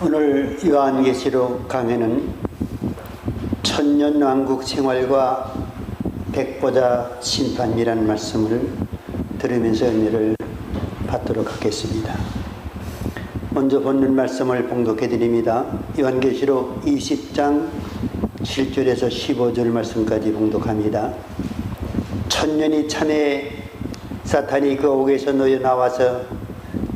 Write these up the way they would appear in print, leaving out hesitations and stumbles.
오늘 요한계시록 강해는 천년왕국 생활과 백보자 심판이라는 말씀을 들으면서 은혜를 받도록 하겠습니다. 먼저 본문 말씀을 봉독해 드립니다. 요한계시록 20장 7절에서 15절 말씀까지 봉독합니다. 천년이 차매 사탄이 그 옥에서 놓여 나와서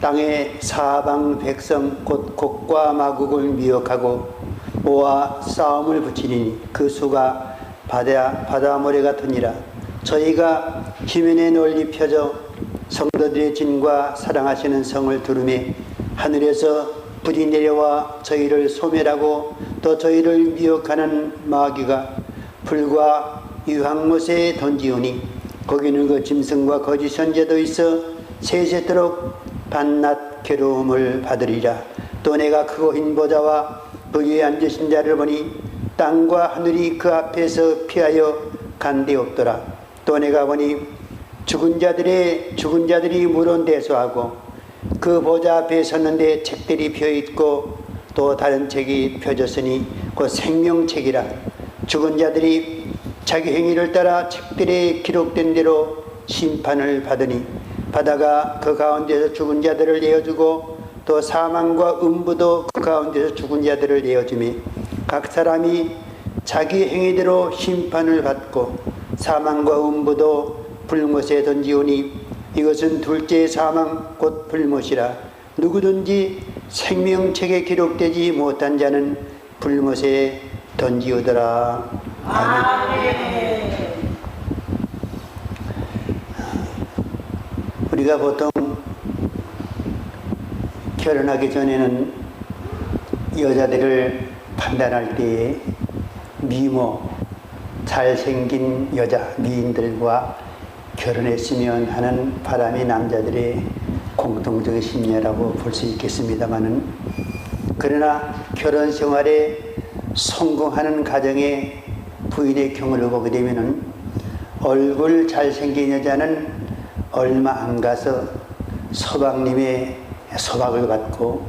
땅의 사방 백성 곧 곡과 마국을 미혹하고 모아 싸움을 붙이니 그 수가 바다 모래 같으니라. 저희가 지면에 널리 펴져 성도들의 진과 사랑하시는 성을 두루매 하늘에서 불이 내려와 저희를 소멸하고 또 저희를 미혹하는 마귀가 불과 유황못에 던지오니 거기는 그 짐승과 거짓 선지자도 있어 세세토록 밤낮 괴로움을 받으리라. 또 내가 크고 흰 보좌와 그 위에 앉으신 자를 보니 땅과 하늘이 그 앞에서 피하여 간 데 없더라. 또 내가 보니 죽은 자들이 물은 대소하고 그 보좌 앞에 섰는데 책들이 펴있고 또 다른 책이 펴졌으니 곧 생명책이라. 죽은 자들이 자기 행위를 따라 책들에 기록된 대로 심판을 받으니 바다가 그 가운데서 죽은 자들을 내어주고 또 사망과 음부도 그 가운데서 죽은 자들을 내어주며 각 사람이 자기 행위대로 심판을 받고 사망과 음부도 불못에 던지오니 이것은 둘째 사망 곧 불못이라. 누구든지 생명책에 기록되지 못한 자는 불못에 던지오더라. 아멘. 우리가 보통 결혼하기 전에는 여자들을 판단할 때에 미모, 잘생긴 여자, 미인들과 결혼했으면 하는 바람이 남자들의 공통적인 심리라고 볼 수 있겠습니다만은, 그러나 결혼 생활에 성공하는 가정에 부인의 경우를 보게 되면은 얼굴 잘생긴 여자는 얼마 안 가서 서방님의 소박을 받고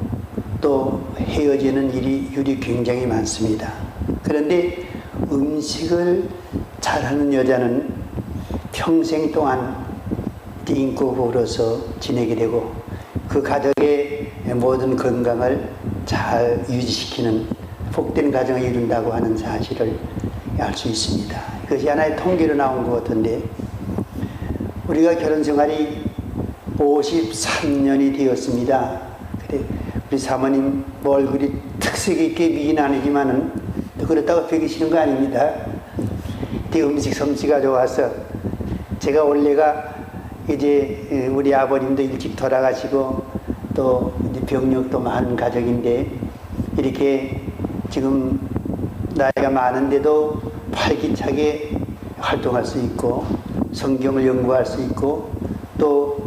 또 헤어지는 일이 굉장히 많습니다. 그런데 음식을 잘하는 여자는 평생 동안 인고 부러서 지내게 되고 그 가족의 모든 건강을 잘 유지시키는 복된 가정을 이룬다고 하는 사실을 알 수 있습니다. 그것이 하나의 통계로 나온 것 같은데, 우리가 결혼 생활이 53년이 되었습니다. 그래, 우리 사모님 뭐 얼굴이 특색 있게 미인 아니지만은 또 그렇다고 배기시는 거 아닙니다. 되게 음식 솜씨가 좋아서, 제가 원래가 이제 우리 아버님도 일찍 돌아가시고 또 이제 병력도 많은 가족인데, 이렇게 지금 나이가 많은데도 활기차게 활동할 수 있고 성경을 연구할 수 있고 또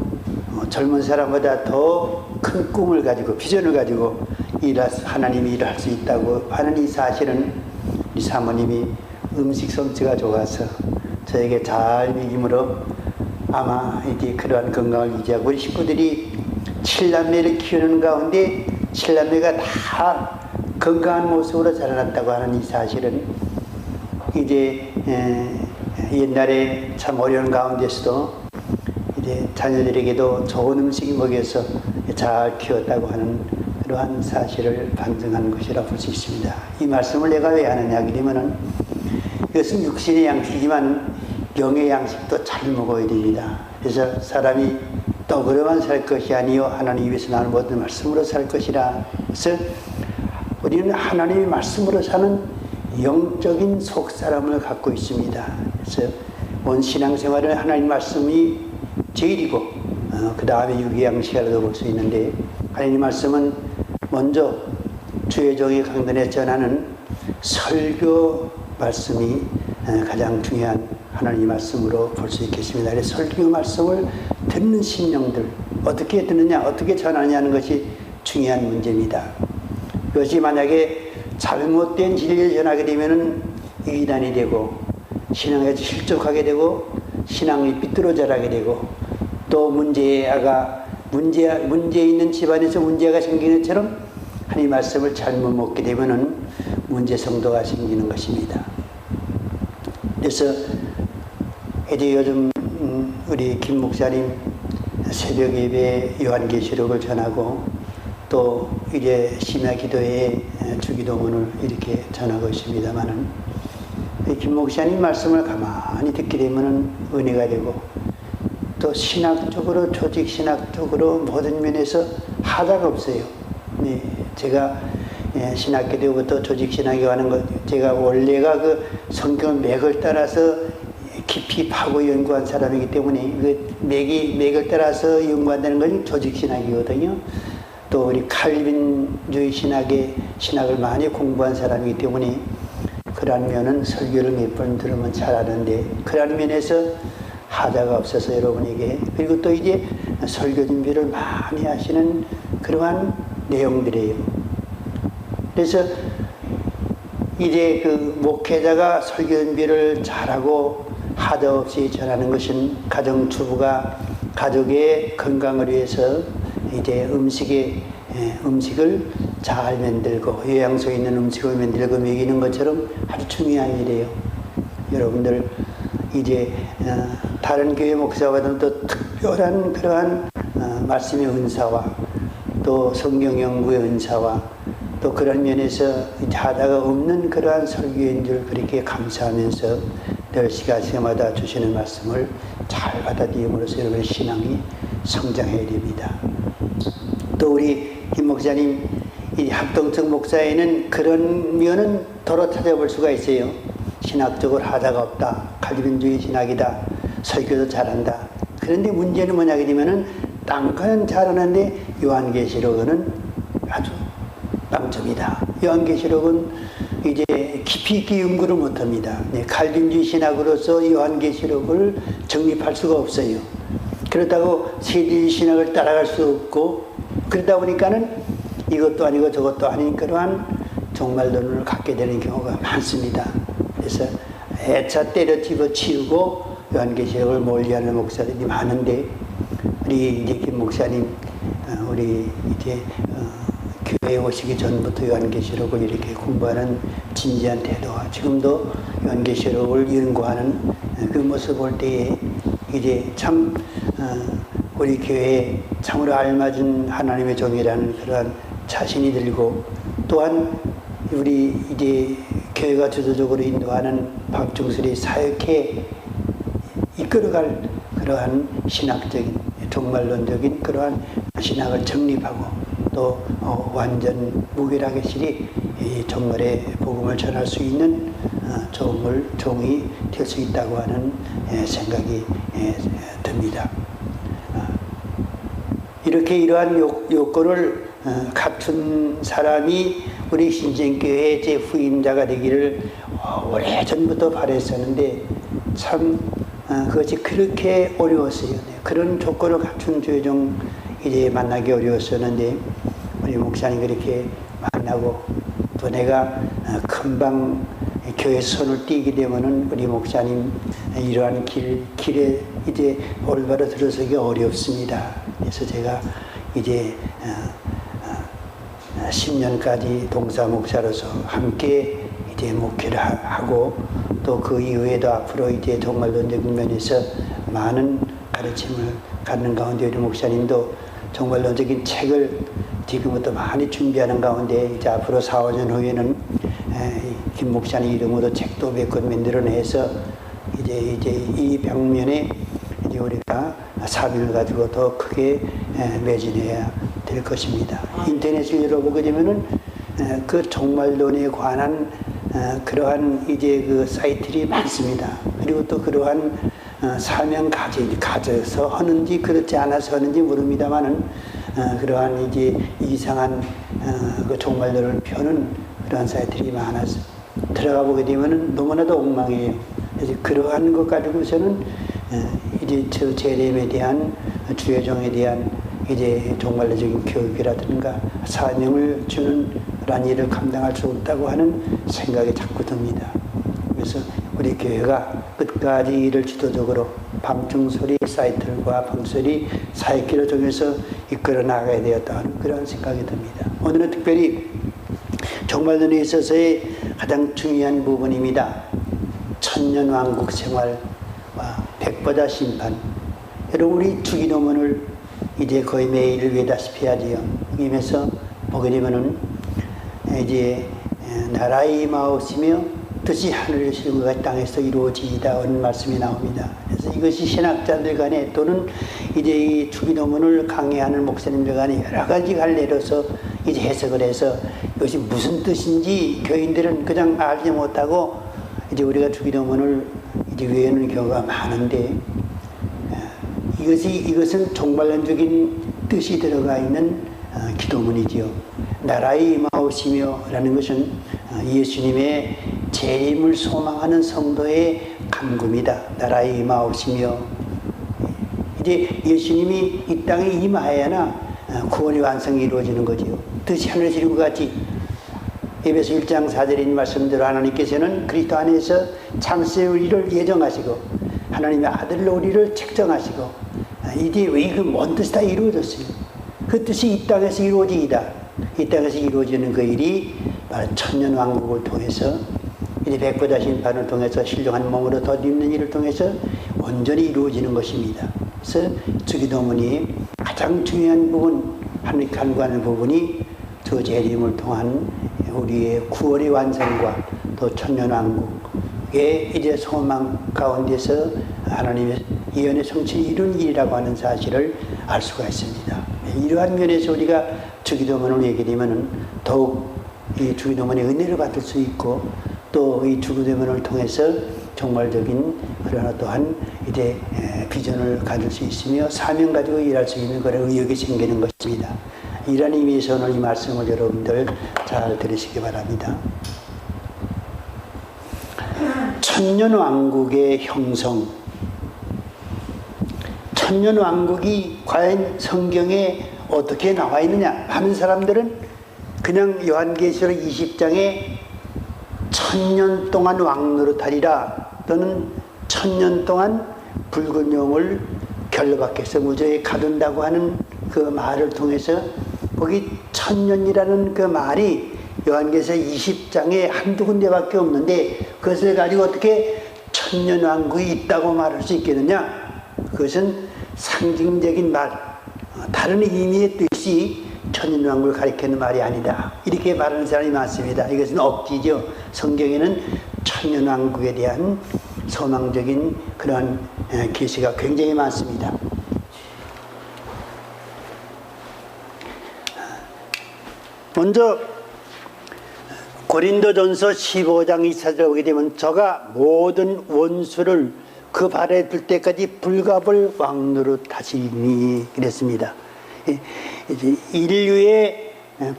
젊은 사람보다 더 큰 꿈을 가지고 비전을 가지고 하나님이 일할 수 있다고 하는 이 사실은 우리 사모님이 음식 솜씨가 좋아서 저에게 잘 먹이므로 아마 이제 그러한 건강을 유지하고, 우리 식구들이 7남매를 키우는 가운데 7남매가 다 건강한 모습으로 자라났다고 하는 이 사실은 이제 옛날에 참 어려운 가운데서도 이제 자녀들에게도 좋은 음식이 먹여서 잘 키웠다고 하는 그러한 사실을 반증하는 것이라 볼 수 있습니다. 이 말씀을 내가 왜 하느냐 그러면은, 이것은 육신의 양식이지만 영의 양식도 잘 먹어야 됩니다. 그래서 사람이 떡으로만 살 것이 아니요 하나님 입에서 나는 모든 말씀으로 살 것이라. 그래서 우리는 하나님의 말씀으로 사는 영적인 속사람을 갖고 있습니다. 그래서 온 신앙생활은 하나님 말씀이 제일이고 그 다음에 육의 양식이라고 볼 수 있는데, 하나님 말씀은 먼저 주의 종이 강단에 전하는 설교 말씀이 가장 중요한 하나님 말씀으로 볼 수 있겠습니다. 그래서 설교 말씀을 듣는 심령들, 어떻게 듣느냐, 어떻게 전하느냐는 것이 중요한 문제입니다. 그것이 만약에 잘못된 진리를 전하게 되면은 이단이 되고 신앙에서 실족하게 되고 신앙이 삐뚤어져가게 되고, 또 문제 있는 집안에서 문제가 생기는 것처럼 하나님 말씀을 잘못 먹게 되면은 문제 성도가 생기는 것입니다. 그래서 이제 요즘 우리 김 목사님 새벽 예배 요한계시록을 전하고 또 이제 심야 기도회 주기도문을 이렇게 전하고 있습니다만은 김 목사님 말씀을 가만히 듣게 되면은 은혜가 되고 또 신학적으로 조직 신학적으로 모든 면에서 하자가 없어요. 네, 제가 신학교 때부터 조직 신학에 관한 것 제가 원래가 그 성경 맥을 따라서 깊이 파고 연구한 사람이기 때문에 그 맥을 따라서 연구한다는 건 조직 신학이거든요. 또 우리 칼빈주의 신학을 많이 공부한 사람이기 때문에 그러한 면은 설교를 몇 번 들으면 잘 아는데 그러한 면에서 하자가 없어서 여러분에게 그리고 또 이제 설교 준비를 많이 하시는 그러한 내용들이에요. 그래서 이제 그 목회자가 설교 준비를 잘하고 하자 없이 전하는 것은 가정주부가 가족의 건강을 위해서 이제 음식을 잘 만들고 영양소 있는 음식을 만들고 먹이는 것처럼 아주 중요한 일이에요. 여러분들 이제 다른 교회 목사와는 또 특별한 그러한 말씀의 은사와 또 성경 연구의 은사와 또 그런 면에서 하다가 없는 그러한 설교인 줄 그렇게 감사하면서 늘 시간마다 주시는 말씀을 잘 받아들임으로써 여러분의 신앙이 성장해야 됩니다. 또 우리 김 목사님 이 합동적 목사에는 그런 면은 더러 찾아볼 수가 있어요. 신학적으로 하자가 없다. 칼빈주의 신학이다. 설교도 잘한다. 그런데 문제는 뭐냐 되면은 딴 건 잘하는데 요한계시록은 아주 빵점이다. 요한계시록은 이제 깊이 있게 연구를 못합니다. 네, 칼빈주의 신학으로서 요한계시록을 정립할 수가 없어요. 그렇다고 세대주의 신학을 따라갈 수 없고 그러다 보니까는 이것도 아니고 저것도 아닌 그러한 종말론을 갖게 되는 경우가 많습니다. 그래서 애차 때려 집어치우고 요한계시록을 멀리하는 목사들이 많은데 우리 이제 김 목사님 우리 이제 교회에 오시기 전부터 요한계시록을 이렇게 공부하는 진지한 태도와 지금도 요한계시록을 연구하는 그 모습을 볼 때에 이제 참 우리 교회에 참으로 알맞은 하나님의 종이라는 그러한 자신이 들고 또한 우리 이제 교회가 주도적으로 인도하는 박중설이 사역해 이끌어갈 그러한 신학적인 종말론적인 그러한 신학을 정립하고 또 완전 무결하게 이 종말의 복음을 전할 수 있는 종이 될 수 있다고 하는 생각이 듭니다. 이렇게 이러한 요건을 갖춘 사람이 우리 신생교회의 제 후임자가 되기를 오래전부터 바랬었는데 참 그것이 그렇게 어려웠어요. 그런 조건을 갖춘 조정 이제 만나기 어려웠었는데 우리 목사님 그렇게 만나고 또 내가 금방 교회 손을 띄게 되면은 우리 목사님 이러한 길에 이제 올바로 들어서기 어렵습니다. 그래서 제가 이제 10년까지 동사 목사로서 함께 이제 목회를 하고 또 그 이후에도 앞으로 이제 종말론적인 면에서 많은 가르침을 갖는 가운데 우리 목사님도 종말론적인 책을 지금부터 많이 준비하는 가운데 이제 앞으로 4, 5년 후에는 김 목사님 이름으로 책도 몇 권 만들어내서 이제 이 벽면에 이제 우리가 사명을 가지고 더 크게 매진해야 될 것입니다. 인터넷을 열어보게 되면은 그 종말론에 관한 그러한 이제 그 사이트들이 많습니다. 그리고 또 그러한 사명 가져서 하는지 그렇지 않아서 하는지 모릅니다만은 그러한 이제 이상한 그 종말론을 펴는 그러한 사이트들이 많아서 들어가 보게 되면은 너무나도 엉망이에요. 그래서 그러한 것 가지고서는 이제 저 재림에 대한 주여종에 대한 이제 종말론적인 교육이라든가 사명을 주는 그런 일을 감당할 수 없다고 하는 생각이 자꾸 듭니다. 그래서 우리 교회가 끝까지 이를 주도적으로 밤중소리 사이트들과 밤소리 사역기를 통해서 이끌어 나가야 되었다는 그런 생각이 듭니다. 오늘은 특별히 종말론에 있어서의 가장 중요한 부분입니다. 천년왕국 생활과 백보자 심판. 여러분, 우리 주기도문을 이제 거의 매일 외다시피 하지요. 여기면서 보게 되면은 이제 나라의 임하옵시며 뜻이 하늘에서 이루어진 땅에서 이루어지이다 하는 말씀이 나옵니다. 그래서 이것이 신학자들 간에 또는 이제 이 주기도문을 강의하는 목사님들 간에 여러 가지 갈래로서 이제 해석을 해서 이것이 무슨 뜻인지 교인들은 그냥 알지 못하고 이제 우리가 주기도문을 이제 외우는 경우가 많은데, 이것은 종말론적인 뜻이 들어가 있는 기도문이지요. 나라의 임하옵시며 라는 것은 예수님의 재림을 소망하는 성도의 간구입니다. 나라의 임하옵시며, 이제 예수님이 이 땅에 임하여야나 구원의 완성이 이루어지는 거지요. 뜻이 하늘에서 이룬 것 같이 에베소 1장 4절인 말씀대로 하나님께서는 그리스도 안에서 창세의 우리를 예정하시고 하나님의 아들로 우리를 책정하시고 이제 왜 그 먼 뜻이 다 이루어졌어요. 그 뜻이 이 땅에서 이루어지이다. 이 땅에서 이루어지는 그 일이 바로 천년왕국을 통해서 이제 백보자 심판을 통해서 신령한 몸으로 덧입는 일을 통해서 온전히 이루어지는 것입니다. 그래서 주기도문이 가장 중요한 부분, 하나님 간구하는 부분이 주 재림을 통한 우리의 구원의 완성과 또 천년왕국의 이제 소망 가운데서 하나님의 예언의 성취를 이룬 일이라고 하는 사실을 알 수가 있습니다. 이러한 면에서 우리가 주기도문을 얘기해 되면 더욱 이 주기도문의 은혜를 받을 수 있고 또 이 주기도문을 통해서 종말적인 그러나 또한 이제 비전을 가질 수 있으며 사명 가지고 일할 수 있는 그런 의욕이 생기는 것입니다. 이런 의미에서 오늘 이 말씀을 여러분들 잘 들으시기 바랍니다. 천년왕국의 형성. 천년왕국이 과연 성경에 어떻게 나와 있느냐 하는 사람들은 그냥 요한계시록 20장에 1000년 동안 왕노릇하리라 또는 1000년 동안 붉은 용을 결로 밖에서 무저에 가둔다고 하는 그 말을 통해서 거기 1000년이라는 그 말이 요한계시록 20장에 한두 군데밖에 없는데 그것을 가지고 어떻게 1000년 왕국이 있다고 말할 수 있겠느냐? 그것은 상징적인 말, 다른 의미의 뜻이 천년왕국을 가리키는 말이 아니다. 이렇게 말하는 사람이 많습니다. 이것은 억지죠. 성경에는 천년왕국에 대한 소망적인 그러한 계시가 굉장히 많습니다. 먼저 고린도전서 15장 2절을 보게 되면 저가 모든 원수를 그 발에 들 때까지 불갑을 왕노릇하시니 그랬습니다. 이제 인류의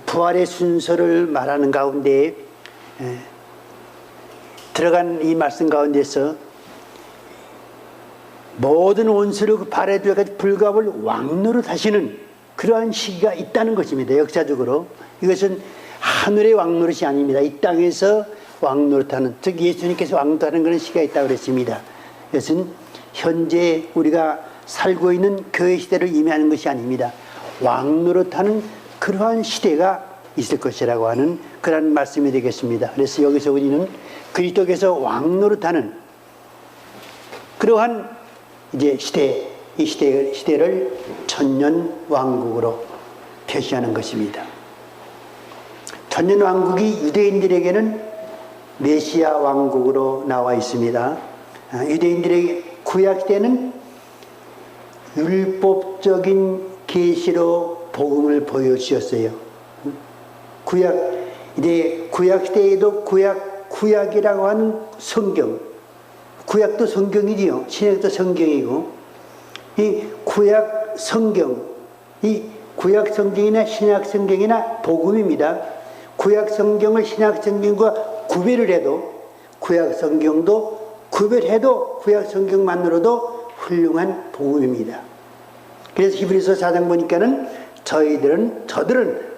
부활의 순서를 말하는 가운데 들어간 이 말씀 가운데서 모든 원수를 그 발에 들 때까지 불갑을 왕노릇하시는 그러한 시기가 있다는 것입니다. 역사적으로 이것은 하늘의 왕노릇이 아닙니다. 이 땅에서 왕노릇하는, 즉 예수님께서 왕노릇하는 그런 시기가 있다고 그랬습니다. 이것은 현재 우리가 살고 있는 교회 시대를 의미하는 것이 아닙니다. 왕노릇하는 그러한 시대가 있을 것이라고 하는 그런 말씀이 되겠습니다. 그래서 여기서 우리는 그리스도께서 왕노릇하는 그러한 이제 시대, 이 시대를 천년 왕국으로 표시하는 것입니다. 천년 왕국이 유대인들에게는 메시아 왕국으로 나와 있습니다. 유대인들에게 구약 시대는 율법적인 계시로 복음을 보여주셨어요. 구약 시대에도 구약이라고 하는 성경, 구약도 성경이지요. 신약도 성경이고, 이 구약 성경, 이 구약 성경이나 신약 성경이나 복음입니다. 구약 성경을 신약 성경과 구별을 해도 구약 성경도 구별해도 구약 성경만으로도 훌륭한 복음입니다. 그래서 히브리서 4장 보니까는 저들은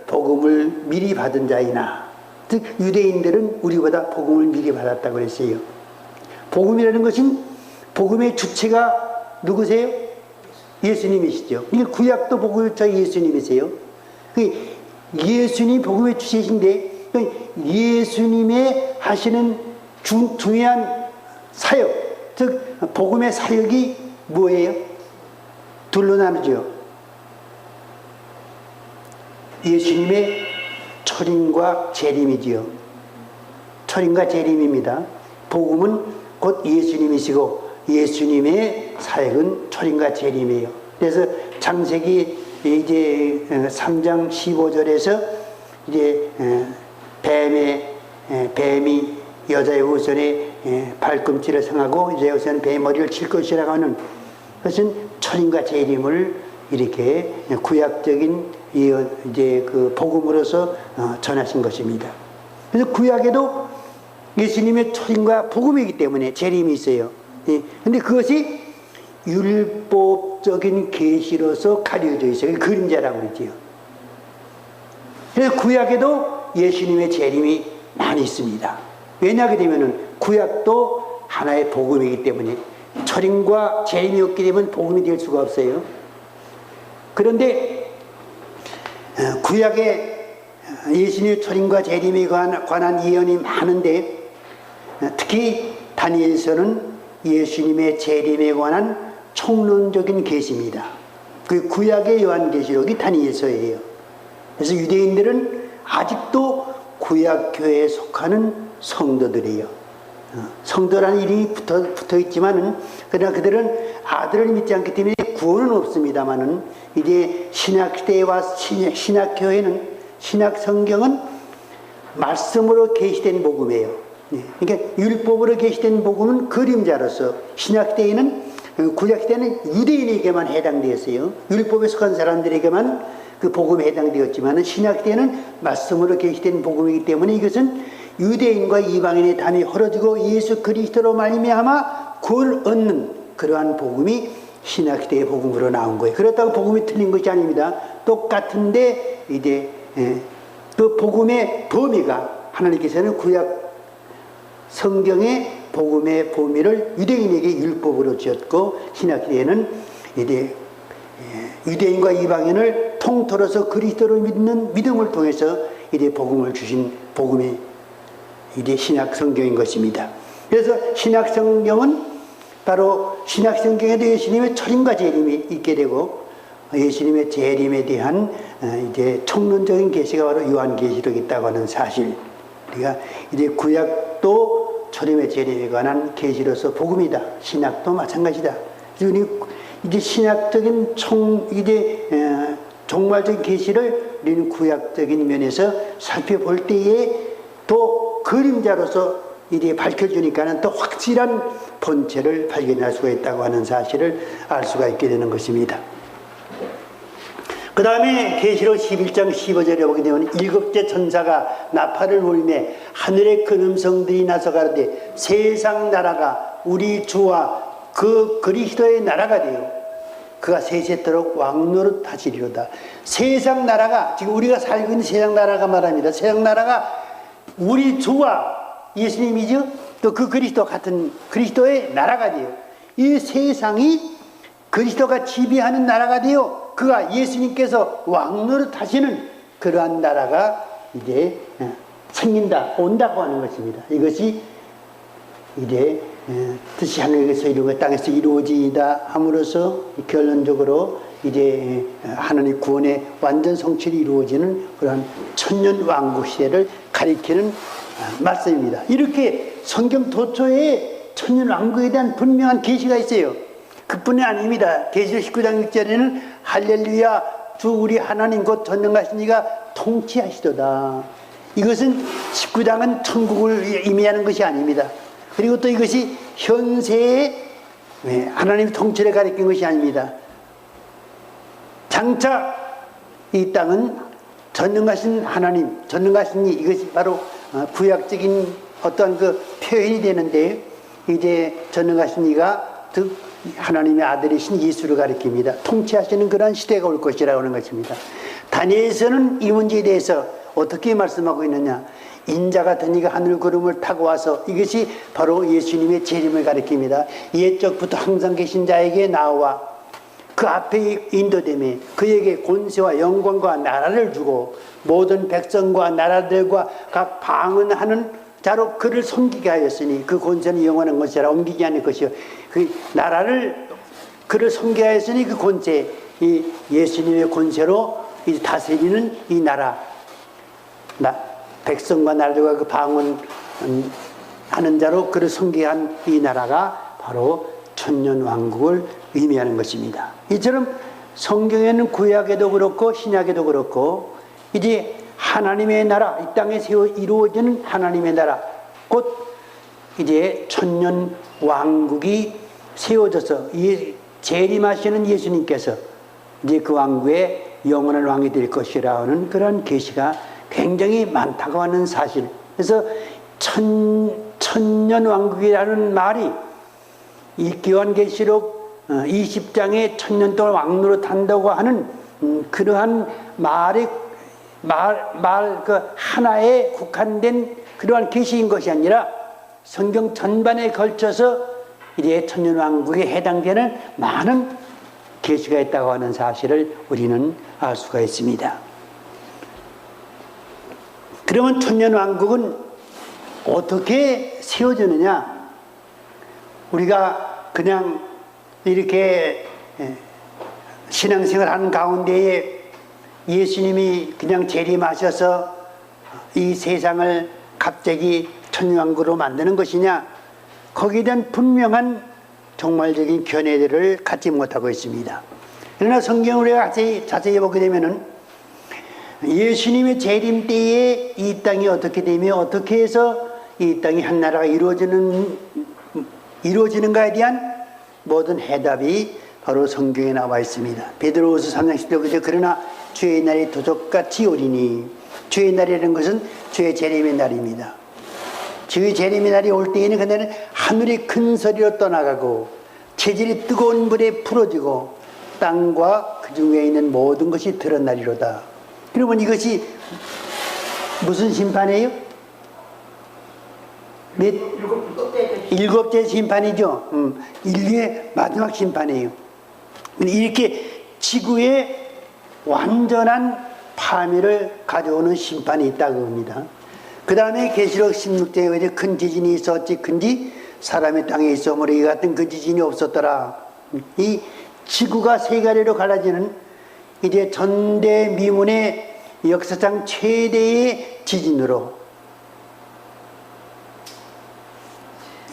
복음을 미리 받은 자이나, 즉 유대인들은 우리보다 복음을 미리 받았다고 그랬어요. 복음이라는 것은 복음의 주체가 누구세요? 예수님이시죠. 구약도 복음의 주체가 예수님이세요. 예수님 복음의 주체이신데 예수님의 하시는 중요한 사역, 즉 복음의 사역이 뭐예요? 둘로 나누죠. 예수님의 초림과 재림이지요. 초림과 재림입니다. 복음은 곧 예수님이시고 예수님의 사역은 초림과 재림이에요. 그래서 창세기 이제 3장 15절에서 이제 뱀이 여자의 후손에 발꿈치를 상하고 여자의 후손은 뱀의 머리를 칠 것이라고 하는 것은 초림과 재림을 이렇게 구약적인 이제 그 복음으로서 전하신 것입니다. 그래서 구약에도 예수님의 초림과 복음이기 때문에 재림이 있어요. 그런데 그것이 율법적인 계시로서 가려져 있어요. 그림자라고 그러지요. 그래서 구약에도 예수님의 재림이 많이 있습니다. 왜냐하게 되면은 구약도 하나의 복음이기 때문에 초림과 재림이 없게 되면 복음이 될 수가 없어요. 그런데 구약에 예수님의 초림과 재림에 관한 예언이 많은데 특히 다니엘서는 예수님의 재림에 관한 총론적인 계시입니다. 그 구약의 요한계시록이 다니엘서예요. 그래서 유대인들은 아직도 구약교회에 속하는 성도들이에요. 성도라는 이름이 붙어 있지만은 그러나 그들은 아들을 믿지 않기 때문에 구원은 없습니다만은 이제 신약시대와 신약교회는 신약성경은 말씀으로 계시된 복음이에요. 그러니까 율법으로 계시된 복음은 그림자로서 신약시대에는 구약시대는 유대인에게만 해당되었어요. 율법에 속한 사람들에게만 그 복음에 해당되었지만 신약시대는 말씀으로 계시된 복음이기 때문에 이것은 유대인과 이방인의 담이 헐어지고 예수 그리스도로 말미암아 구원을 얻는 그러한 복음이 신약시대의 복음으로 나온 거예요. 그렇다고 복음이 틀린 것이 아닙니다. 똑같은데 이제 그 복음의 범위가 하나님께서는 구약 성경의 복음의 범위를 유대인에게 율법으로 지었고 신약시대에는 이제 유대인과 이방인을 통틀어서 그리스도를 믿는 믿음을 통해서 이제 복음을 주신 복음이 이제 신약 성경인 것입니다. 그래서 신약 성경은 바로 신약 성경에도 예수님의 초림과 재림이 있게 되고 예수님의 재림에 대한 이제 총론적인 계시가 바로 요한계시록에 있다고 하는 사실. 우리가 이제 구약도 초림의 재림에 관한 계시로서 복음이다. 신약도 마찬가지다. 이제 신약적인 종말적인 계시를 우리는 구약적인 면에서 살펴볼 때에 또 그림자로서 이제 밝혀주니까는 또 확실한 본체를 발견할 수가 있다고 하는 사실을 알 수가 있게 되는 것입니다. 그 다음에 계시록 11장 15절에 보게 되면 일곱째 천사가 나팔을 울매 하늘의 큰 음성들이 나서 가로되 세상 나라가 우리 주와 그 그리스도의 나라가 되어 그가 세세토록 왕노릇 하시리로다. 세상 나라가 지금 우리가 살고 있는 세상 나라가 말합니다. 세상 나라가 우리 주와 예수님이죠. 또 그 그리스도 같은 그리스도의 나라가 되어 이 세상이 그리스도가 지배하는 나라가 되어 그가 예수님께서 왕노릇 하시는 그러한 나라가 이제 생긴다, 온다고 하는 것입니다. 이것이 이제 뜻이 하늘에서 이루고 땅에서 이루어지다 함으로써 결론적으로 이제 하나님 구원의 완전 성취를 이루어지는 그러한 천년 왕국 시대를 가리키는 말씀입니다. 이렇게 성경 도처에 천년 왕국에 대한 분명한 계시가 있어요. 그뿐이 아닙니다. 계시록 19장 6절에는 할렐루야 주 우리 하나님 곧 전능하신 이가 통치하시도다. 이것은 19장은 천국을 의미하는 것이 아닙니다. 그리고 또 이것이 현세의 하나님의 통치를 가리킨 것이 아닙니다. 장차 이 땅은 전능하신 하나님, 전능하신 이, 이것이 바로 구약적인 어떤 그 표현이 되는데 이제 전능하신 이가 즉 하나님의 아들이신 예수를 가리킵니다. 통치하시는 그런 시대가 올 것이라고 하는 것입니다. 다니엘서는 이 문제에 대해서 어떻게 말씀하고 있느냐. 인자 같은 이가 하늘 구름을 타고 와서 이것이 바로 예수님의 재림을 가리킵니다. 옛적부터 항상 계신 자에게 나와 그 앞에 인도됨에 그에게 권세와 영광과 나라를 주고 모든 백성과 나라들과 각 방언하는 자로 그를 섬기게 하였으니 그 권세는 영원한 것이라 옮기지 않을 것이요. 그 나라를 그를 섬기게 하였으니 그 권세, 이 예수님의 권세로 이 다스리는 이 나라, 백성과 나라들과 그 방언하는 자로 그를 섬기게 한 이 나라가 바로 천년왕국을 의미하는 것입니다. 이처럼 성경에는 구약에도 그렇고 신약에도 그렇고 이제 하나님의 나라, 이 땅에 이루어지는 하나님의 나라, 곧 이제 천년 왕국이 세워져서 재림하시는 예수님께서 이제 그 왕국의 영원한 왕이 될 것이라 하는 그런 계시가 굉장히 많다고 하는 사실. 그래서 천년 왕국이라는 말이 이 요한계시록 20장에 천년 동안 왕노릇 한다고 하는 그러한 말 그 하나에 국한된 그러한 계시인 것이 아니라 성경 전반에 걸쳐서 이제 천년왕국에 해당되는 많은 계시가 있다고 하는 사실을 우리는 알 수가 있습니다. 그러면 천년왕국은 어떻게 세워지느냐? 우리가 그냥 이렇게 신앙생활 하는 가운데에 예수님이 그냥 재림하셔서 이 세상을 갑자기 천년왕국으로 만드는 것이냐? 거기에 대한 분명한 종말적인 견해들을 갖지 못하고 있습니다. 그러나 성경을 우리가 자세히 보게 되면은 예수님의 재림 때에 이 땅이 어떻게 되며 어떻게 해서 이 땅이 한 나라가 이루어지는가에 대한 모든 해답이 바로 성경에 나와 있습니다. 베드로후서 3장 10절 그러나 주의 날이 도적같이 오리니, 주의 날이라는 것은 주의 재림의 날입니다. 주의 재림의 날이 올 때에는 그날은 하늘이 큰 소리로 떠나가고 체질이 뜨거운 불에 풀어지고 땅과 그 중에 있는 모든 것이 드러나리로다. 그러면 이것이 무슨 심판이에요? 일곱째 심판이죠. 인류의 마지막 심판이에요. 이렇게 지구에 완전한 파멸을 가져오는 심판이 있다고 합니다. 그 다음에 계시록 16장에 큰 지진이 있었지 근지 사람의 땅에 있어오므로 이 같은 그 지진이 없었더라. 이 지구가 세 가지로 갈라지는 이제 전대미문의 역사상 최대의 지진으로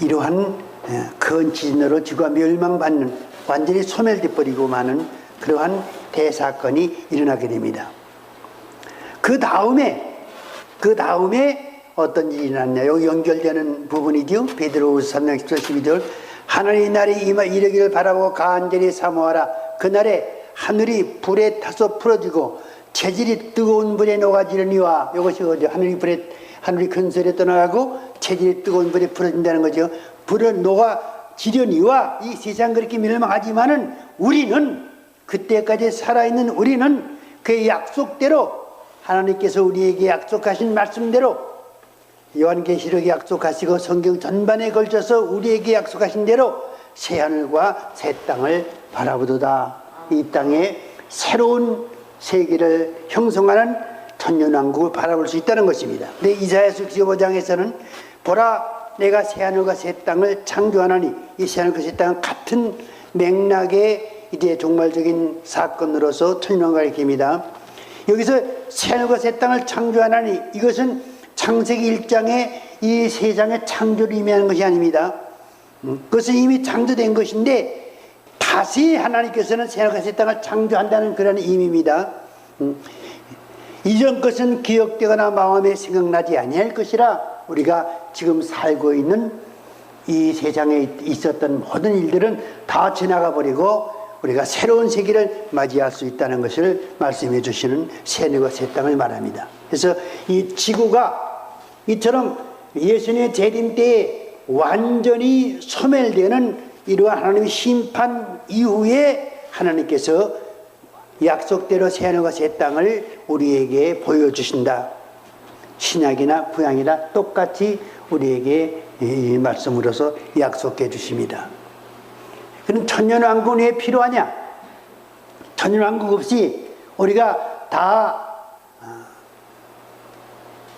이러한 큰 지진으로 지구가 멸망받는, 완전히 소멸돼 버리고 마는 그러한 대사건이 일어나게 됩니다. 그 다음에 어떤 일이 일어났냐? 여기 연결되는 부분이죠. 베드로후서 3장 10절 12절 하늘의 날이 이르기를 바라보고 간절히 사모하라. 그날에 하늘이 불에 타서 풀어지고 체질이 뜨거운 불에 녹아지려니와, 이것이 하늘이 큰 소리에 떠나가고 체질이 뜨거운 불에 풀어진다는 거죠. 불에 녹아지려니와, 이 세상 그렇게 멸망하지만은 우리는, 그때까지 살아있는 우리는 그 약속대로, 하나님께서 우리에게 약속하신 말씀대로, 요한계시록에 약속하시고 성경 전반에 걸쳐서 우리에게 약속하신 대로 새하늘과 새 땅을 바라보도다. 이 땅에 새로운 세계를 형성하는 천년왕국을 바라볼 수 있다는 것입니다. 근데 이사야서 65장에서는 보라 내가 새하늘과 새 땅을 창조하나니, 이 새하늘과 새 땅은 같은 맥락의 이제 종말적인 사건으로서 천년왕국을 얘기합니다. 여기서 새하늘과 새 땅을 창조하나니, 이것은 창세기 1장의 이 세상의 창조를 의미하는 것이 아닙니다. 그것은 이미 창조된 것인데 다시 하나님께서는 새하늘과 새 땅을 창조한다는 그런 의미입니다. 이전 것은 기억되거나 마음에 생각나지 아니할 것이라, 우리가 지금 살고 있는 이 세상에 있었던 모든 일들은 다 지나가 버리고 우리가 새로운 세계를 맞이할 수 있다는 것을 말씀해 주시는 새하늘과 새 땅을 말합니다. 그래서 이 지구가 이처럼 예수님의 재림 때에 완전히 소멸되는 이러한 하나님의 심판 이후에 하나님께서 약속대로 새하늘과 새 땅을 우리에게 보여주신다. 신약이나 구약이나 똑같이 우리에게 이 말씀으로서 약속해 주십니다. 그럼 천년왕국은 왜 필요하냐? 천년왕국 없이 우리가 다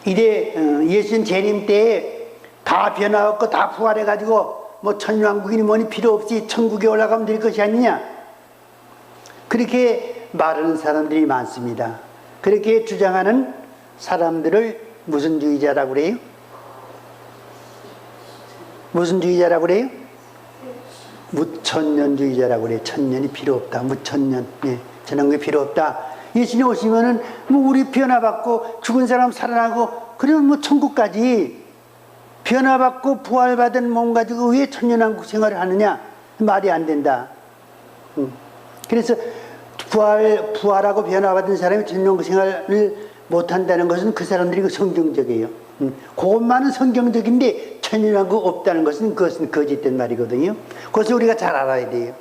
이래 예수님 재림 때에 다 변화했고 다 부활해가지고 뭐 천년왕국이니 뭐니 필요 없이 천국에 올라가면 될 것이 아니냐, 그렇게 말하는 사람들이 많습니다. 그렇게 주장하는 사람들을 무슨 주의자라고 그래요? 무슨 주의자라고 그래요? 무천년주의자라고 그래요. 천년이 필요 없다. 무천년. 네. 천년이 필요 없다. 예수님 오시면은 뭐 우리 변화받고 죽은 사람 살아나고 그러면 뭐 천국까지 변화받고 부활받은 몸 가지고 왜 천년왕국 생활을 하느냐? 말이 안 된다. 그래서 부활하고 변화받은 사람이 천년왕국 생활을 못한다는 것은 그 사람들이 성경적이에요. 그것만은 성경적인데 천년왕국 없다는 것은 그것은 거짓된 말이거든요. 그것을 우리가 잘 알아야 돼요.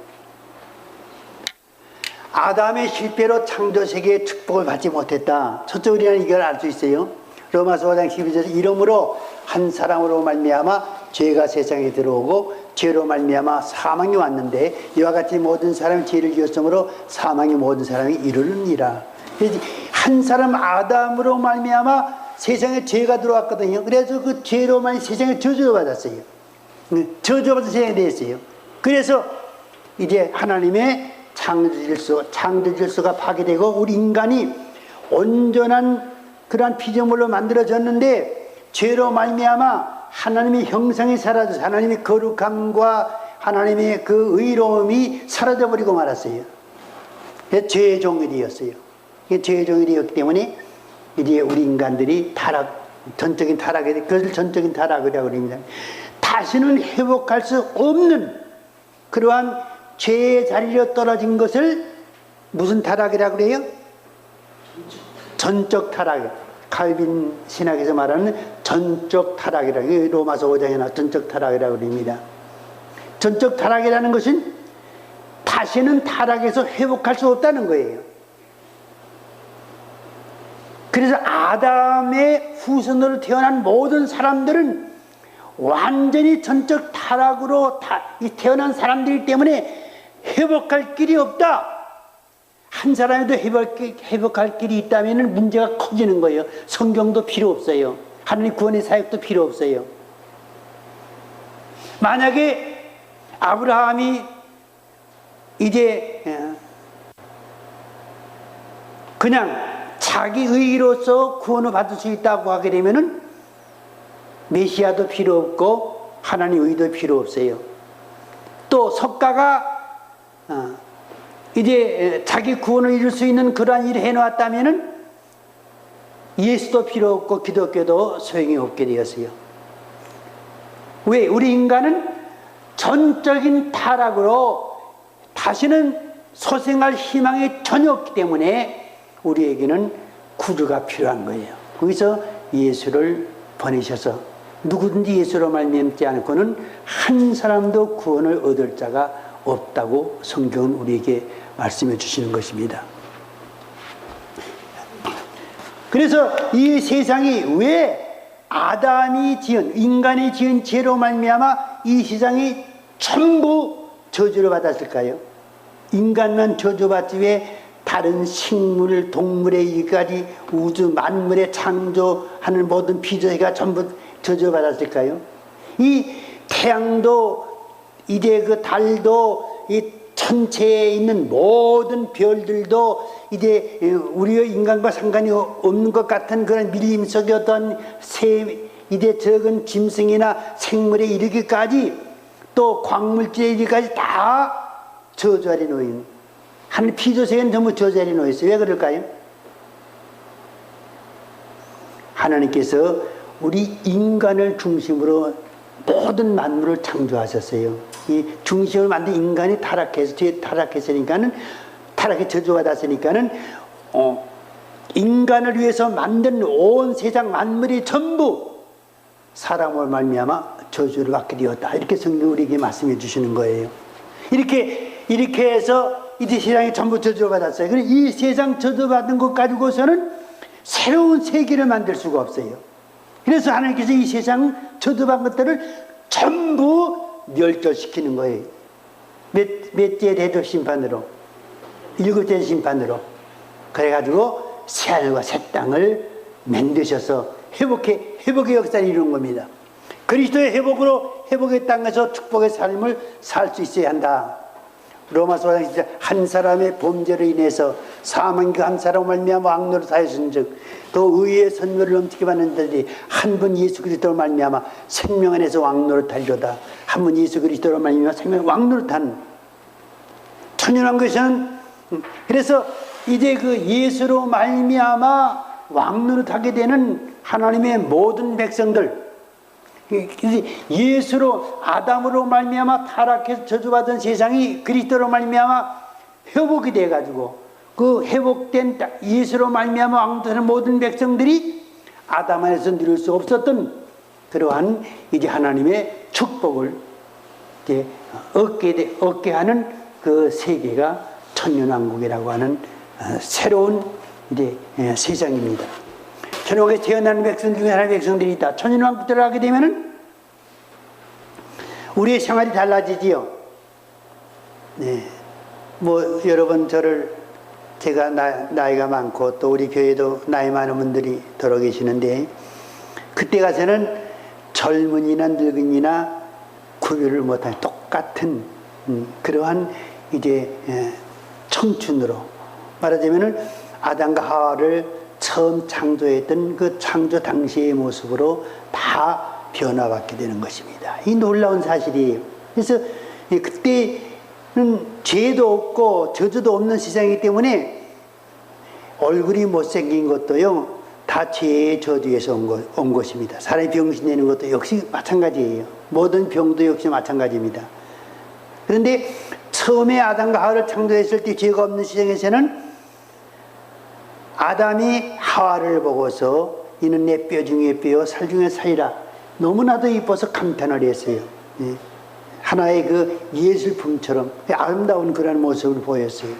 아담의 실패로 창조세계의 축복을 받지 못했다. 첫째 우리는 이걸 알 수 있어요. 로마서 5장 12절에서 이러므로 한 사람으로 말미암아 죄가 세상에 들어오고 죄로 말미암아 사망이 왔는데 이와 같이 모든 사람이 죄를 지었으므로 사망이 모든 사람이 이르느니라. 한 사람 아담으로 말미암아 세상에 죄가 들어왔거든요. 그래서 그 죄로만 세상에 저주를 받았어요. 저주받은 세상에 대했어요. 그래서 이제 하나님의 창조질서가 파괴되고 우리 인간이 온전한 그러한 피조물로 만들어졌는데 죄로 말미암아 하나님의 형상이 사라져서 하나님의 거룩함과 하나님의 그 의로움이 사라져버리고 말았어요. 죄의 종이 되었어요. 죄의 종이 되었기 때문에 이제 우리 인간들이 전적인 타락에, 그것을 전적인 타락이라고 합니다. 다시는 회복할 수 없는 그러한 죄의 자리로 떨어진 것을 무슨 타락이라고 그래요? 전적 타락. 칼빈 신학에서 말하는 전적 타락이라고, 로마서 5장에 나와 전적 타락이라고 합니다. 전적 타락이라는 것은 다시는 타락에서 회복할 수 없다는 거예요. 그래서 아담의 후손으로 태어난 모든 사람들은 완전히 전적 타락으로 태어난 사람들이기 때문에 회복할 길이 없다. 한 사람에도 회복할 길이 있다면 문제가 커지는 거예요. 성경도 필요 없어요. 하나님 구원의 사역도 필요 없어요. 만약에 아브라함이 이제 그냥 자기 의로서 구원을 받을 수 있다고 하게 되면은 메시아도 필요 없고 하나님 의도 필요 없어요. 또 석가가 이제 자기 구원을 이룰 수 있는 그러한 일을 해놓았다면은 예수도 필요 없고 기독교도 소용이 없게 되었어요. 왜? 우리 인간은 전적인 타락으로 다시는 소생할 희망이 전혀 없기 때문에 우리에게는 구주가 필요한 거예요. 거기서 예수를 보내셔서 누구든지 예수로 말미암지 않고는 한 사람도 구원을 얻을 자가 없다고 성경은 우리에게 말씀해 주시는 것입니다. 그래서 이 세상이 왜 아담이 지은, 인간이 지은 죄로 말미암아 이 세상이 전부 저주를 받았을까요? 인간만 저주받지 왜 다른 식물, 동물의 이까지 우주 만물의 창조하는 모든 피조세가 전부 저주받았을까요? 이 태양도 이제 그 달도 이 천체에 있는 모든 별들도 이제 우리의 인간과 상관이 없는 것 같은 그런 밀림 속의 어떤 이제 적은 짐승이나 생물에 이르기까지 또 광물질에 이르기까지 다 저주 아래 놓인 하늘 피조세계는 전부 저주 아래 놓여 있어요. 왜 그럴까요? 하나님께서 우리 인간을 중심으로 모든 만물을 창조하셨어요. 이 중심을 만든 인간이 타락했으니까는 타락의 저주가 났으니까는 인간을 위해서 만든 온 세상 만물이 전부 사람을 말미암아 저주를 받게 되었다. 이렇게 성경 우리에게 말씀해 주시는 거예요. 이렇게 해서 이 세상이 전부 저주를 받았어요. 그래서 이 세상 저주받은 것 가지고서는 새로운 세계를 만들 수가 없어요. 그래서 하나님께서 이 세상 저주받은 것들을 전부 멸절시키는 거예요. 몇째 대접 심판으로, 7째 심판으로. 그래가지고 새하늘과 새 땅을 만드셔서 회복의 역사를 이루는 겁니다. 그리스도의 회복으로 회복의 땅에서 축복의 삶을 살 수 있어야 한다. 로마서 5장 한 사람의 범죄로 인해서 사망이 그 한 사람을 말미암아 왕노릇 하였은즉 또 의의 선물을 넘치게 받는 자들이 한 분 예수 그리스도로 말미암아 생명 안에서 왕노릇하리로다. 한 분 예수 그리스도로 말미암아 생명 왕노릇한 천연왕국에서는 그래서 이제 그 예수로 말미암아 왕노릇하게 되는 하나님의 모든 백성들, 예수로 아담으로 말미암아 타락해서 저주받은 세상이 그리스도로 말미암아 회복이 돼 가지고 그 회복된 예수로 말미암아 왕노릇하는 모든 백성들이 아담 안에서 누릴 수 없었던 그러한 이제 하나님의 축복을 이제 얻게 하는 그 세계가 천년왕국이라고 하는 새로운 이제 세상입니다. 천년왕국에 태어나는 백성 중에 하나의 백성들이 있다. 천년왕국 들어가게 되면은 우리의 생활이 달라지지요. 네, 뭐 여러분 제가 나이가 많고 또 우리 교회도 나이 많은 분들이 들어 계시는데 그때 가서는 젊은이나 늙은이나 구별을 못하는 똑같은 그러한 이제 청춘으로 말하자면은 아담과 하와를 처음 창조했던 그 창조 당시의 모습으로 다 변화받게 되는 것입니다. 이 놀라운 사실이에요. 그래서 그때는 죄도 없고 저주도 없는 세상이기 때문에 얼굴이 못생긴 것도요 다 죄의 저주에서 온 것입니다. 사람이 병신 내는 것도 역시 마찬가지예요. 모든 병도 역시 마찬가지입니다. 그런데 처음에 아담과 하와를 창조했을 때 죄가 없는 세상에서는 아담이 하와를 보고서 이는 내 뼈 중에 뼈요 살 중에 살이라 너무나도 이뻐서 감탄을 했어요. 하나의 그 예술품처럼 아름다운 그런 모습을 보였어요.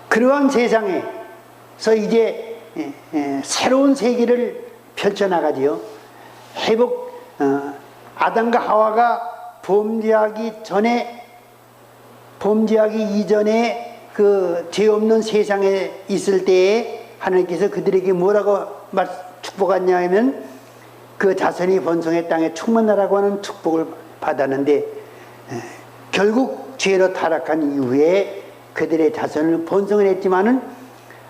그러한 세상에서 이제 새로운 세계를 펼쳐나가지요. 아담과 하와가 범죄하기 이전에 그 죄 없는 세상에 있을 때에 하나님께서 그들에게 뭐라고 축복하냐 하면 그 자손이 번성의 땅에 충만하라고 하는 축복을 받았는데 결국 죄로 타락한 이후에 그들의 자손을 번성을 했지만은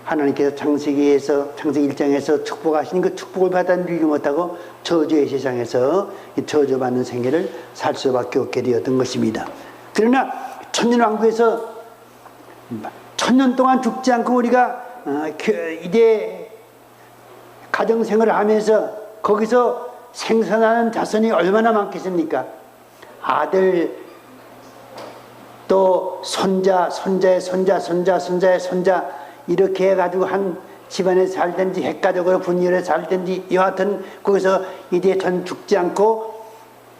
하나님께서 창세기 1장에서 축복하신 그 축복을 받아 누리지 못하고 저주의 세상에서 저주받는 생애를 살 수밖에 없게 되었던 것입니다. 그러나 천년왕국에서 천년 동안 죽지 않고 우리가 이제 가정생활을 하면서 거기서 생산하는 자손이 얼마나 많겠습니까? 아들 또 손자, 손자의 손자, 손자의 손자 이렇게 해가지고 한 집안에 살든지 핵가족으로 분열해 살든지 여하튼 거기서 이제 전 죽지 않고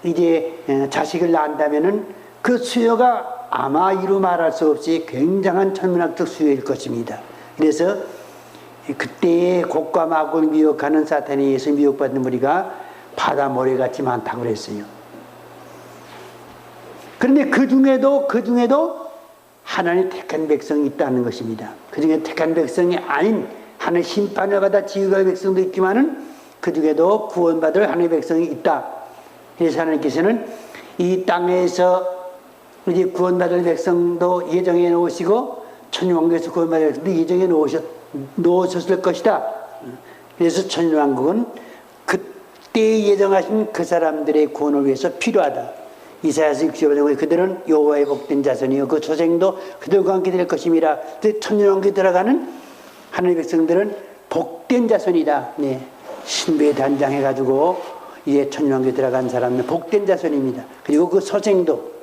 이제 자식을 낳는다면은 그 수요가 아마 이루 말할 수 없이 굉장한 천문학적 수요일 것입니다. 그래서 그때의 곡과 마곡을 미혹하는 사탄에 의해서 미혹받는 무리가 바다 모래같이 많다고 그랬어요. 그런데 그 중에도 하나님 택한 백성이 있다는 것입니다. 그 중에 택한 백성이 아닌 하나님 심판을 받아 지휘할 백성도 있지만은 그 중에도 구원받을 하나님의 백성이 있다. 그래서 하나님께서는 이 땅에서 이제 구원받을 백성도 예정해 놓으시고 천년왕국에서 구원받을 백성도 예정해 놓으셨을 것이다. 그래서 천년왕국은 그때 예정하신 그 사람들의 구원을 위해서 필요하다. 이사야서 65장에 그들은 여호와의 복된 자손이요 그 초생도 그들과 함께 될 것임이라. 천년왕국에 들어가는 하나님의 백성들은 복된 자손이다. 네. 신부에 단장해가지고 이제 천년왕국에 들어간 사람은 복된 자손입니다. 그리고 그 소생도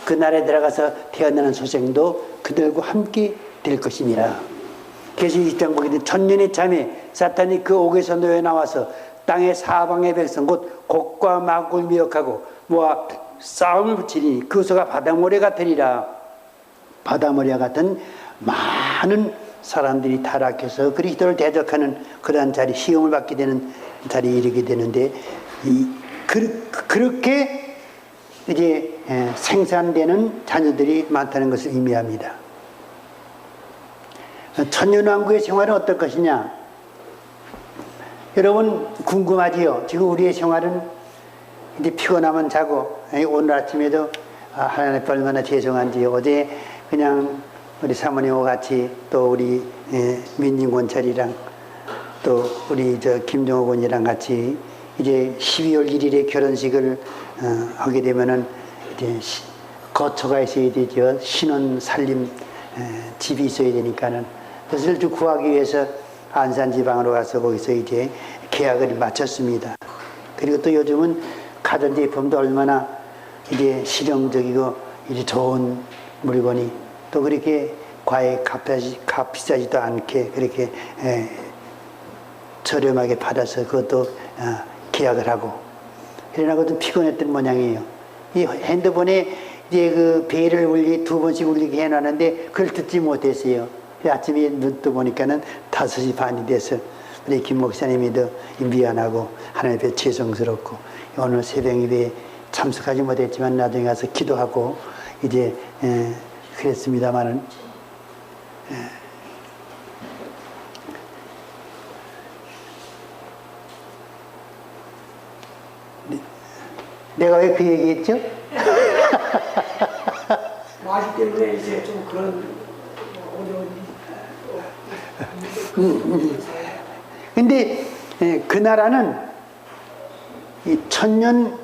그 나라에 들어가서 태어나는 소생도 그들과 함께 될 것입니다. 그래서 20장 보게 되면 천년의 참에 사탄이 그 옥에서 놓여 나와서 땅의 사방의 백성 곧 곡과 마곡을 미혹하고 모아 싸움을 붙이니 그 소가 바다모래 같으리라. 바다모래와 같은 많은 사람들이 타락해서 그리스도를 대적하는 그러한 자리, 시험을 받게 되는 자리에 이르게 되는데 그렇게 이제 생산되는 자녀들이 많다는 것을 의미합니다. 천년왕국의 생활은 어떨 것이냐? 여러분 궁금하지요? 지금 우리의 생활은 이제 피곤하면 자고, 오늘 아침에도 하나님 앞에 얼마나 죄송한지, 어제 그냥 우리 사모님과 같이 또 우리 민진권찰이랑 또 우리 김종호 군이랑 같이 이제 12월 1일에 결혼식을 하게 되면은 이제 거처가 있어야 되죠. 신혼 살림 집이 있어야 되니까는, 그것을 좀 구하기 위해서 안산 지방으로 가서 거기서 이제 계약을 마쳤습니다. 그리고 또 요즘은 가전제품도 얼마나 이제 실용적이고 이제 좋은 물건이 또 그렇게 과해 비싸지도 않게 그렇게 저렴하게 받아서 그것도 계약을 하고, 그러나고 좀 피곤했던 모양이에요. 이 핸드폰에 이제 그 벨을 두 번씩 울리게 해놨는데 그걸 듣지 못했어요. 아침에 눈 떠 보니까는 5시 반이 돼서 우리 김 목사님이도 미안하고 하나님 앞에 죄송스럽고 오늘 새벽 예배에 참석하지 못했지만 나중에 가서 기도하고 이제 그랬습니다만은 내가 왜 그 얘기했죠? 마시 때문에 이제 좀 그런 어려운 근데 그 나라는 이 천년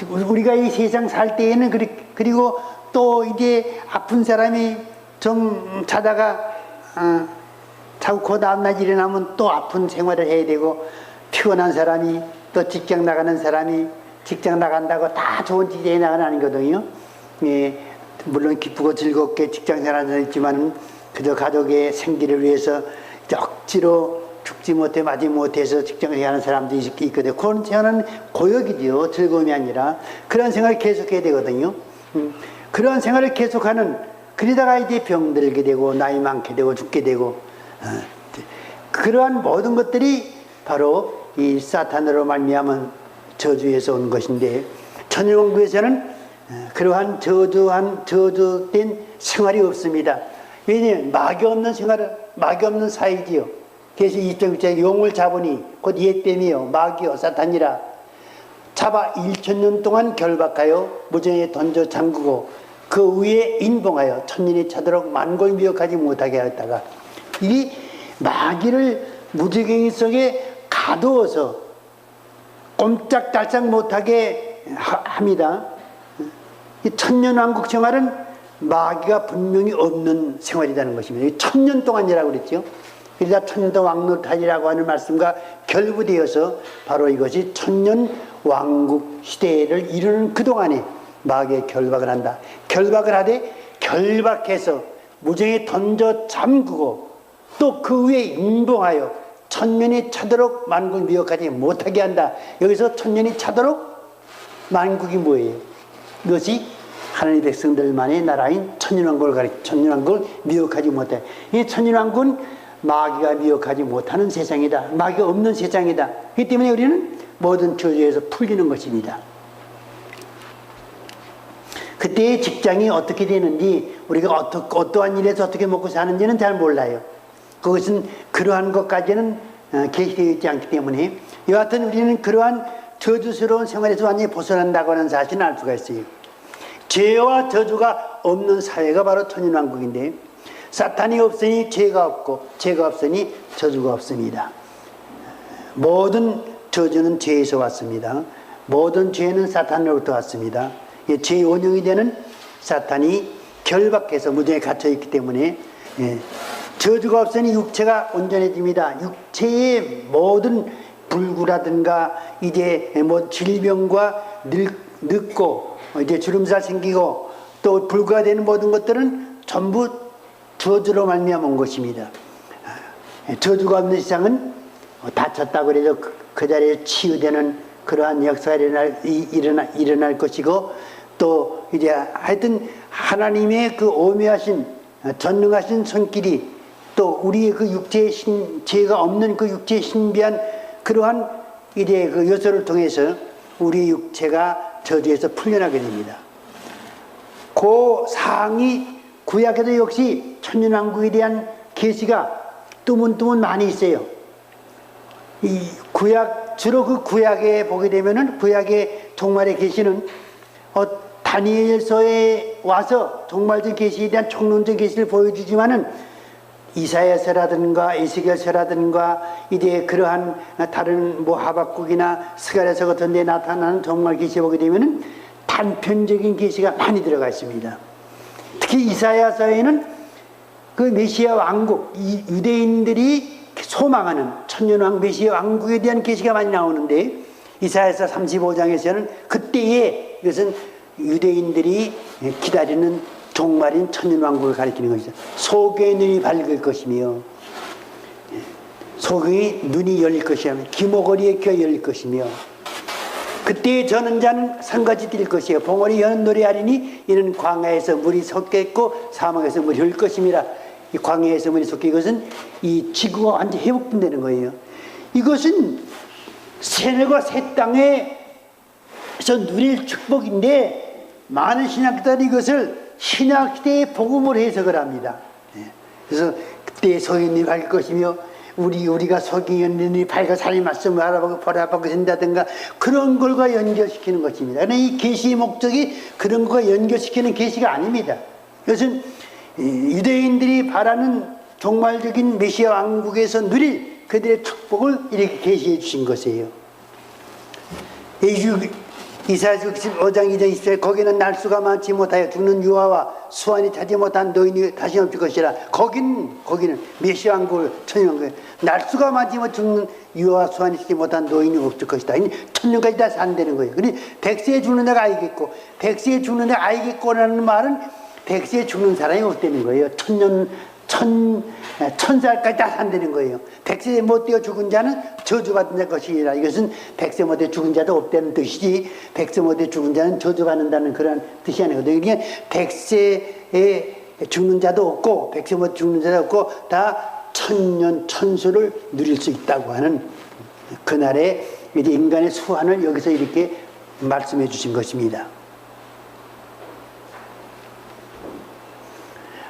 우리가 이 세상 살 때에는 그리고 또 이제 아픈 사람이 좀 자다가 자고 그 다음날 일어나면 또 아픈 생활을 해야 되고, 피곤한 사람이 또 직장 나가는 사람이 직장 나간다고 다 좋은 직장에 나가는 거거든요. 예, 물론 기쁘고 즐겁게 직장 생활을 했지만 그저 가족의 생기를 위해서 억지로 죽지 못해 마지 못해서 직장을 해야 하는 사람도 있거든요. 그런 생활은 고역이죠. 즐거움이 아니라 그런 생활을 계속해야 되거든요. 그런 생활을 계속하는, 그러다가 이제 병들게 되고 나이 많게 되고 죽게 되고 그러한 모든 것들이 바로 이 사탄으로 말미암은 저주에서 온 것인데, 천연왕국에서는 그러한 저주된 생활이 없습니다. 왜냐하면 마귀 없는 생활은 마귀 없는 사이지요. 그래서 2.6절 용을 잡으니 곧 옛뱀이요 마귀요 사탄이라 잡아 1000년 동안 결박하여 무정에 던져 잠그고 그 위에 인봉하여 천년이 차도록 만골 미혹하지 못하게 하였다가, 이 마귀를 무지갱이 속에 가두어서 꼼짝달싹 못하게 합니다. 이 천년왕국 생활은 마귀가 분명히 없는 생활이라는 것입니다. 1000년 동안이라고 그랬죠. 그러자 천년 왕노탈이라고 하는 말씀과 결부되어서 바로 이것이 천년왕국 시대를 이루는 그동안에 마귀의 결박을 한다. 결박을 하되 결박해서 무정에 던져 잠그고 또 그 위에 인봉하여 천년이 차도록 만국을 미혹하지 못하게 한다. 여기서 천년이 차도록 만국이 뭐예요? 이것이 하나님의 백성들만의 나라인 천년왕국을 가리켜 천년왕국을 미혹하지 못해. 이 천년왕국은 마귀가 미혹하지 못하는 세상이다. 마귀가 없는 세상이다. 그렇기 때문에 우리는 모든 저주에서 풀리는 것입니다. 그때의 직장이 어떻게 되는지, 우리가 어떠한 일에서 어떻게 먹고 사는지는 잘 몰라요. 그것은 그러한 것까지는 계시되어 있지 않기 때문에, 여하튼 우리는 그러한 저주스러운 생활에서 완전히 벗어난다고 하는 사실을 알 수가 있어요. 죄와 저주가 없는 사회가 바로 천년왕국인데, 사탄이 없으니 죄가 없고 죄가 없으니 저주가 없습니다. 모든 저주는 죄에서 왔습니다. 모든 죄는 사탄으로부터 왔습니다. 죄의 원흉이 되는 사탄이 결박해서 무정에 갇혀있기 때문에 저주가 없으니 육체가 온전해집니다. 육체의 모든 불구라든가 이제 뭐 질병과 늙고 이제 주름살 생기고 또 불구가 되는 모든 것들은 전부 저주로 말미암아 온 것입니다. 저주가 없는 세상은 다쳤다고 해서 그 자리에 치유되는 그러한 역사가 일어날 것이고, 또 이제 하여튼 하나님의 그 오묘하신 전능하신 손길이 또 우리의 그 육체의 죄가 없는 그 육체의 신비한 그러한 이제 그 요소를 통해서 우리 육체가 저주에서 풀려나게 됩니다. 그 사항이 구약에도 역시 천년왕국에 대한 계시가 뚜문뚜문 많이 있어요. 이 구약, 주로 그 구약에 보게 되면은 구약의 종말의 계시는 다니엘서에 와서 종말적 계시에 대한 총론적 계시를 보여주지만은 이사야서라든가 에스겔서라든가 이제 그러한 다른 뭐 하박국이나 스가랴서 같은 데 나타나는 종말 계시 보게 되면은 단편적인 계시가 많이 들어가 있습니다. 특히 이사야서에는 그 메시아 왕국, 이 유대인들이 소망하는 천년왕 메시아 왕국에 대한 계시가 많이 나오는데 이사야서 35장에서는 그때에 이것은 유대인들이 기다리는 종말인 천년왕국을 가리키는 것이죠. 속의 눈이 밝을 것이며 속의 눈이 열릴 것이며 기모거리의 귀가 열릴 것이며 그때에 저는 자는 산같이 뛸 것이요 봉오리 여는 노래하리니 이는 광야에서 물이 솟겠고 사막에서 물이 흘 것임이라. 이 광야에서 물이 솟게 이것은 이 지구가 완전히 회복된다는 거예요. 이것은 새늘과 새 땅에서 누릴 축복인데 많은 신학자들이 이것을 신약시대의 복음으로 해석을 합니다. 그래서 그때 속의 눈이 밝을 것이며 우리가 속의 눈이 밝아 삶의 말씀을 바라보게 된다든가 그런 걸과 연결시키는 것입니다. 그러나 이 계시의 목적이 그런 것과 연결시키는 계시가 아닙니다. 이것은 유대인들이 바라는 종말적인 메시아 왕국에서 누릴 그들의 축복을 이렇게 계시해 주신 것이에요. 이사야서 65장 2절 20절 거기는 날수가 많지 못하여 죽는 유아와 수완이 차지 못한 노인이 다시 없을 것이라. 거기는 메시아 왕국을 천년왕국을 날수가 많지 못 죽는 유아와 수완이 차지 못한 노인이 없을 것이다. 천년까지 다 산다는 거예요. 근데 백세에 죽는 자가 알겠고 백세에 죽는 자가 알겠고라는 말은 백세에 죽는 사람이 없다는 거예요. 천살까지 다 산다는 거예요. 백세에 못 되어 죽은 자는 저주받는 것이라. 이것은 백세 못 되어 죽은 자도 없다는 뜻이지 백세 못 되어 죽은 자는 저주받는다는 그런 뜻이 아니거든요. 그러니까 백세에 죽는 자도 없고 백세 못 죽는 자도 없고 다 천년 천수를 누릴 수 있다고 하는 그날의 이제 인간의 수완을 여기서 이렇게 말씀해 주신 것입니다.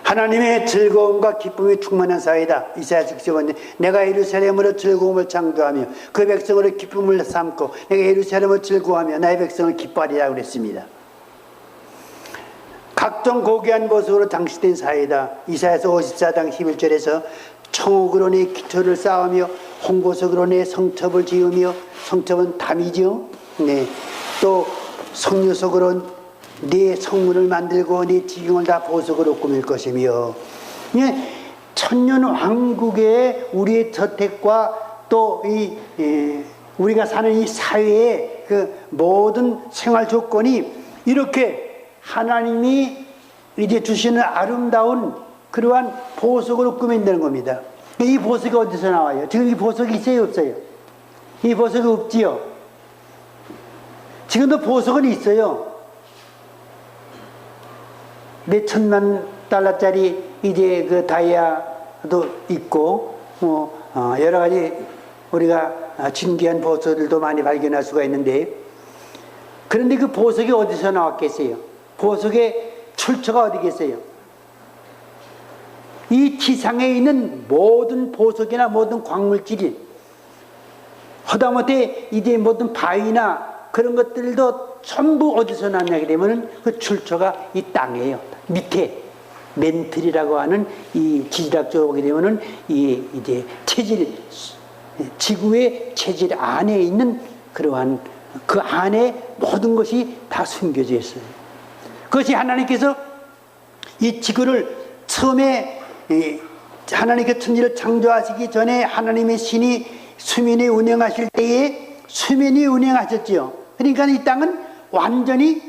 하나님의 즐거움과 기쁨이 충만한 사회다. 이사야서 65장 내가 예루살렘으로 즐거움을 창조하며 그 백성으로 기쁨을 삼고 내가 예루살렘을 즐거워하며 나의 백성을 기뻐하리라 그랬습니다. 각종 고귀한 모습으로 장식된 사회다. 이사야서 54장 11절에서 청옥으로 내 기초를 쌓으며 홍보석으로 내 성첩을 지으며 성첩은 담이죠. 네. 또 성류석으로 네 성문을 만들고 네 지경을 다 보석으로 꾸밀 것이며 천년 왕국의 우리의 저택과 또 우리가 사는 이 사회의 그 모든 생활 조건이 이렇게 하나님이 이제 주시는 아름다운 그러한 보석으로 꾸민다는 겁니다. 이 보석이 어디서 나와요? 지금 이 보석이 있어요, 없어요? 이 보석이 없지요? 지금도 보석은 있어요. 몇 천만 달러짜리 이제 그 다이아도 있고 여러 가지 우리가 진귀한 보석들도 많이 발견할 수가 있는데 그런데 그 보석이 어디서 나왔겠어요? 보석의 출처가 어디겠어요? 이 지상에 있는 모든 보석이나 모든 광물질이 하다못해 이제 모든 바위나 그런 것들도 전부 어디서 났냐 그러면 그 출처가 이 땅이에요. 밑에 멘틀이라고 하는 이 지질학적으로 보게 되면은 이 이제 체질 지구의 체질 안에 있는 그러한 그 안에 모든 것이 다 숨겨져 있어요. 그것이 하나님께서 이 지구를 처음에 하나님께서 천지를 창조하시기 전에 하나님의 신이 수면에 운행하실 때에 수면이 운행하셨지요. 그러니까 이 땅은 완전히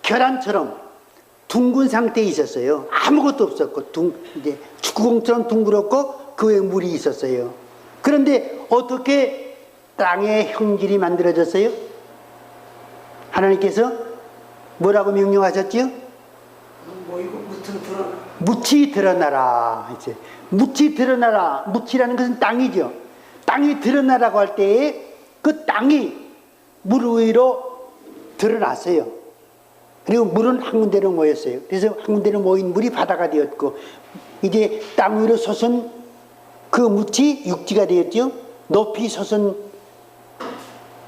계란처럼 둥근 상태에 있었어요. 아무것도 없었고 이제 축구공처럼 둥그렇고 그 위에 물이 있었어요. 그런데 어떻게 땅의 형질이 만들어졌어요? 하나님께서 뭐라고 명령하셨지요? 묻이 드러나라. 이제 묻이 드러나라. 묻이라는 것은 땅이죠. 땅이 드러나라고 할 때에 그 땅이 물 위로 드러났어요. 그리고 물은 한 군데로 모였어요. 그래서 한 군데로 모인 물이 바다가 되었고 이제 땅 위로 솟은 그 묻이 육지가 되었죠. 높이 솟은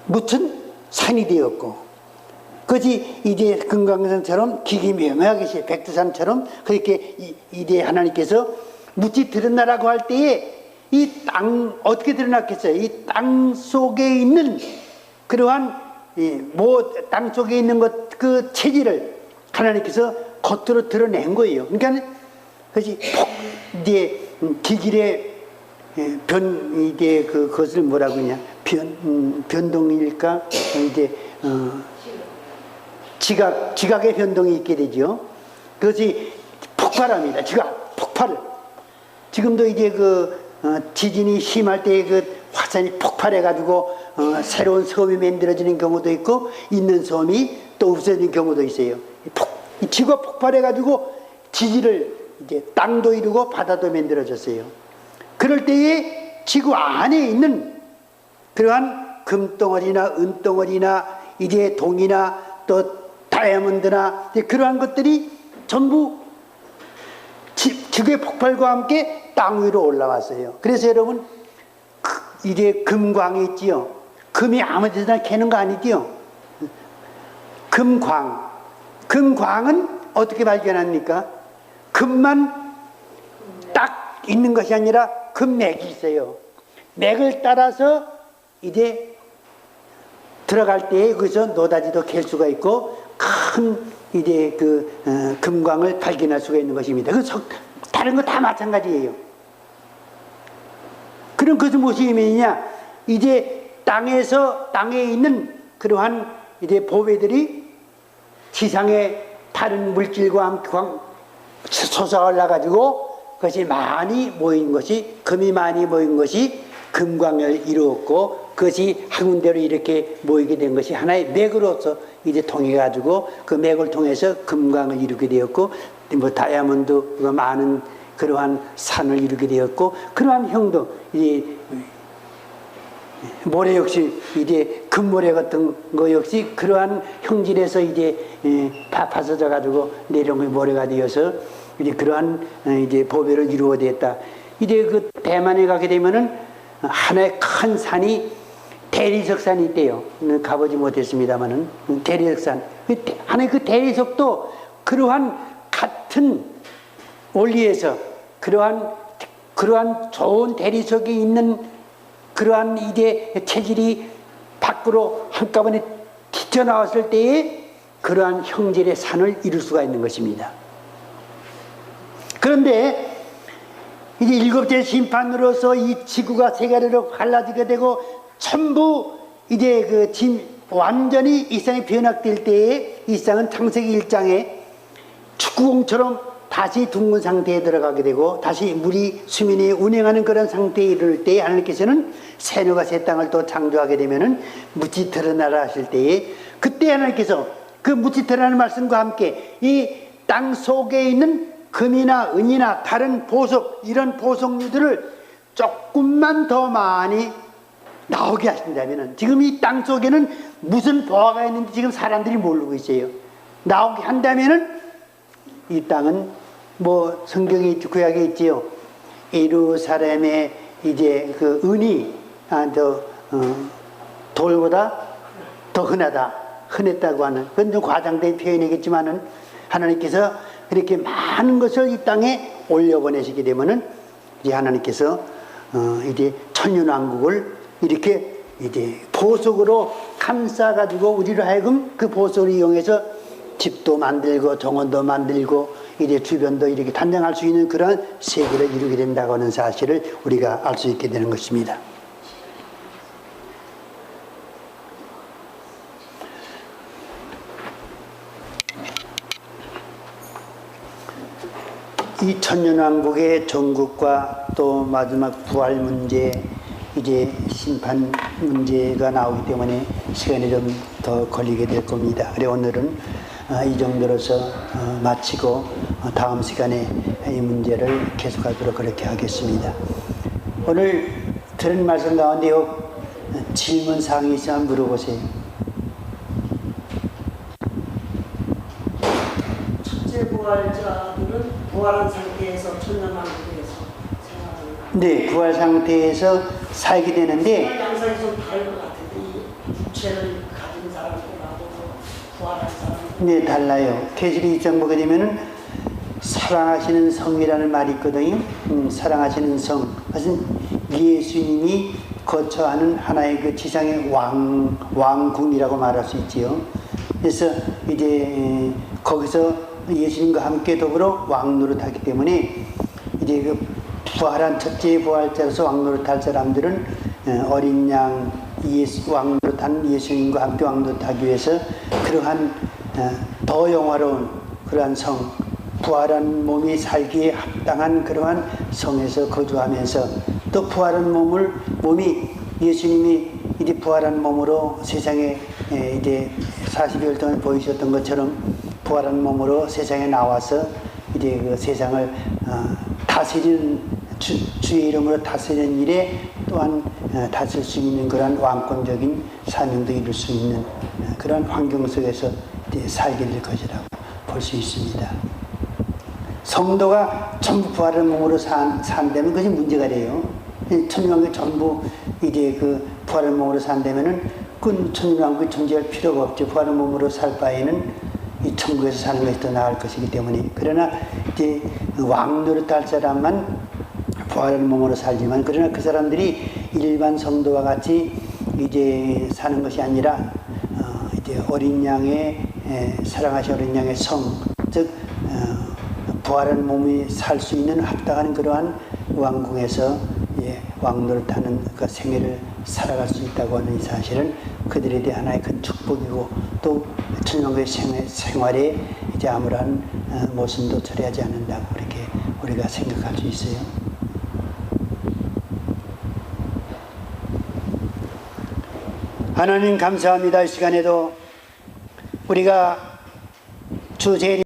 묻은 산이 되었고, 그것이 이제 금강산처럼 기기묘묘하게 백두산처럼 그렇게 이제 하나님께서 묻이 드러나라고 할 때에 이 땅 어떻게 드러났겠어요? 이 땅 속에 있는 그러한 땅 속에 있는 그 체질을 하나님께서 겉으로 드러낸 거예요. 그러니까 그것이 이제 기길의 이제 그것을 뭐라고 하냐 변동일까 이제 지각의 변동이 있게 되죠. 그것이 폭발합니다. 폭발을. 지금도 이제 지진이 심할 때 화산이 폭발해가지고 새로운 섬이 만들어지는 경우도 있고 있는 섬이 또 없어지는 경우도 있어요. 지구가 폭발해가지고 지지를 이제 땅도 이루고 바다도 만들어졌어요. 그럴 때에 지구 안에 있는 그러한 금덩어리나 은덩어리나 이제 동이나 또 다이아몬드나 그러한 것들이 전부 지구의 폭발과 함께 땅 위로 올라왔어요. 그래서 여러분 이제 금광이 있지요. 금이 아무 데나 캐는 거 아니지요. 금광은 어떻게 발견합니까? 금만 딱 있는 것이 아니라 금맥이 있어요. 맥을 따라서 이제 들어갈 때에 거기서 노다지도 캘 수가 있고 큰 이제 금광을 발견할 수가 있는 것입니다. 다른 거 다 마찬가지예요. 그럼 그것은 무슨 의미냐? 이제 땅에 있는 그러한 이제 보배들이 지상의 다른 물질과 함께 솟아 올라가지고 그것이 많이 모인 것이 금이 많이 모인 것이 금광을 이루었고 그것이 한 군데로 이렇게 모이게 된 것이 하나의 맥으로서 이제 통해가지고 그 맥을 통해서 금광을 이루게 되었고 뭐 다이아몬드 많은 그러한 산을 이루게 되었고 그러한 형도 이제 모래 역시 이제 금모래 같은 거 역시 그러한 형질에서 이제 파서져 가지고 내려온 모래가 되어서 이제 그러한 이제 보배를 이루어냈다. 이제 그 대만에 가게 되면은 하나의 큰 산이 대리석산이 있대요. 가보지 못했습니다만은 대리석산. 하나의 그 대리석도 그러한 같은 원리에서 그러한 좋은 대리석이 있는 그러한 이제 체질이 밖으로 한꺼번에 튀어나왔을 때에 그러한 형질의 산을 이룰 수가 있는 것입니다. 그런데 이제 일곱째 심판으로서 이 지구가 세 가지로 갈라지게 되고 전부 이제 완전히 이 세상이 변화될 때에 이 세상은 창세기 1장에 축구공처럼 다시 둥근 상태에 들어가게 되고 다시 물이 수면이 운행하는 그런 상태에 이를 때에 하나님께서는 새누가 새 땅을 또 창조하게 되면은 묻이 드러나라 하실 때에 그때 하나님께서 그 묻이 드러나는 말씀과 함께 이 땅 속에 있는 금이나 은이나 다른 보석 이런 보석류들을 조금만 더 많이 나오게 하신다면은 지금 이 땅 속에는 무슨 보화가 있는지 지금 사람들이 모르고 있어요. 나오게 한다면은 이 땅은 뭐 성경에 구약에 있지요. 예루살렘의 이제 그 은이 돌보다 더 흔했다고 하는 그건 좀 과장된 표현이겠지만은 하나님께서 그렇게 많은 것을 이 땅에 올려보내시게 되면은 이제 하나님께서 이제 천년왕국을 이렇게 이제 보석으로 감싸가지고 우리를 하여금 그 보석을 이용해서 집도 만들고 정원도 만들고 이제 주변도 이렇게 단장할 수 있는 그런 세계를 이루게 된다고 하는 사실을 우리가 알 수 있게 되는 것입니다. 이 천년왕국의 종국과 또 마지막 부활 문제 이제 심판 문제가 나오기 때문에 시간이 좀 더 걸리게 될 겁니다. 그래 오늘은 이 정도로서 마치고 다음 시간에 이 문제를 계속하도록 그렇게 하겠습니다. 오늘 들은 말씀 가운데 질문사항이 있으면 물어보세요. 첫째 부활자들은 부활한 상태에서 천년왕국에서 생활을 네, 부활 상태에서 살게 되는데 양상이 좀 다를 것 같은데 이 육체를 가진 사람하고 부활한 사람. 네, 달라요. 계시록 2장 보게 되면은 사랑하시는 성이라는 말이 있거든요. 사랑하시는 성. 그것은 예수님이 거처하는 하나의 그 지상의 왕궁이라고 말할 수 있지요. 그래서 이제 거기서 예수님과 함께 더불어 왕노릇하기 때문에 이제 그 부활한 첫째 부활자로서 왕노릇할 사람들은 어린 양 왕노릇한 예수님과 함께 왕노릇하기 위해서 그러한 더 영화로운 그러한 성, 부활한 몸이 살기에 합당한 그러한 성에서 거주하면서 또 부활한 몸이 예수님이 이제 부활한 몸으로 세상에 이제 40여일 동안 보이셨던 것처럼 부활한 몸으로 세상에 나와서 이제 그 세상을 다스리는 주의 이름으로 다스리는 일에 또한 다스릴 수 있는 그런 왕권적인 사명도 이룰 수 있는 그런 환경 속에서 이제 살게 될 것이라고 볼 수 있습니다. 성도가 전부 부활한 몸으로 산다면 그것이 문제가 돼요. 천년왕국이 전부 이제 그 부활한 몸으로 산다면은 그 천년왕국이 존재할 필요가 없죠. 부활한 몸으로 살 바에는 이 천국에서 사는 것이 더 나을 것이기 때문에. 그러나 이제 왕노릇할 사람만 부활한 몸으로 살지만, 그러나 그 사람들이 일반 성도와 같이 이제 사는 것이 아니라 이제 어린 양의 사랑하신 어린 양의 성, 즉 부활한 몸이 살 수 있는 합당한 그러한 왕궁에서 왕노릇하는 그 생애를 살아갈 수 있다고 하는 이 사실은 그들에 대한 하나의 큰 축복이고, 또 천년왕국의 생활에 이제 아무런 모순도 처리하지 않는다고 그렇게 우리가 생각할 수 있어요. 하나님 감사합니다. 이 시간에도 우리가 주 재림